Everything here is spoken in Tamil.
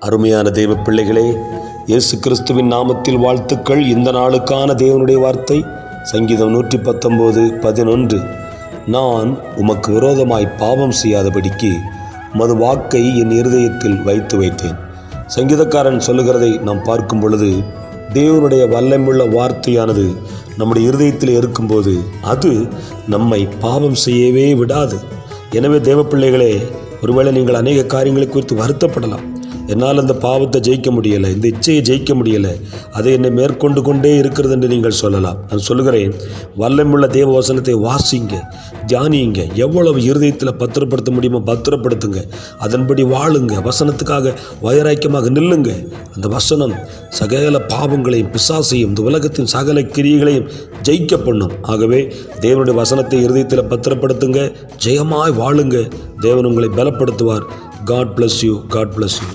அருமையான தெய்வ பிள்ளைகளே, இயேசு கிறிஸ்துவின் நாமத்தில் வாழ்த்துக்கள். இந்த நாளுக்கான தேவனுடைய வார்த்தை சங்கீதம் 119:11. நான் உமக்கு விரோதமாய் பாவம் செய்யாதபடிக்கு உமது வாக்கை என் இருதயத்தில் வைத்தேன். சங்கீதக்காரன் சொல்லுகிறதை நாம் பார்க்கும் பொழுது, தேவனுடைய வல்லமையுள்ள வார்த்தையானது நம்முடைய இருதயத்தில் இருக்கும்போது அது நம்மை பாவம் செய்யவே விடாது. எனவே தேவ பிள்ளைகளே, ஒருவேளை நீங்கள் அநேக காரியங்களை குறித்து வருத்தப்படலாம். என்னால் அந்த பாவத்தை ஜெயிக்க முடியலை, இந்த இச்சையை ஜெயிக்க முடியலை, அதை என்னை மேற்கொண்டு கொண்டே இருக்கிறது என்று நீங்கள் சொல்லலாம். நான் சொல்லுகிறேன், வல்லமுள்ள தேவ வசனத்தை வாசிங்க, தியானியுங்க. எவ்வளவு இருதயத்தில் பத்திரப்படுத்த முடியுமோ பத்திரப்படுத்துங்க. அதன்படி வாழுங்க. வசனத்துக்காக வைராக்கியமாக நில்லுங்க. அந்த வசனம் சகல பாவங்களையும் பிசாசையும் இந்த உலகத்தின் சகல கிரியைகளையும் ஜெயிக்க பண்ணும். ஆகவே தேவனுடைய வசனத்தை இருதயத்தில் பத்திரப்படுத்துங்க, ஜெயமாய் வாழுங்க. தேவன் உங்களை பலப்படுத்துவார். God bless you. God bless you.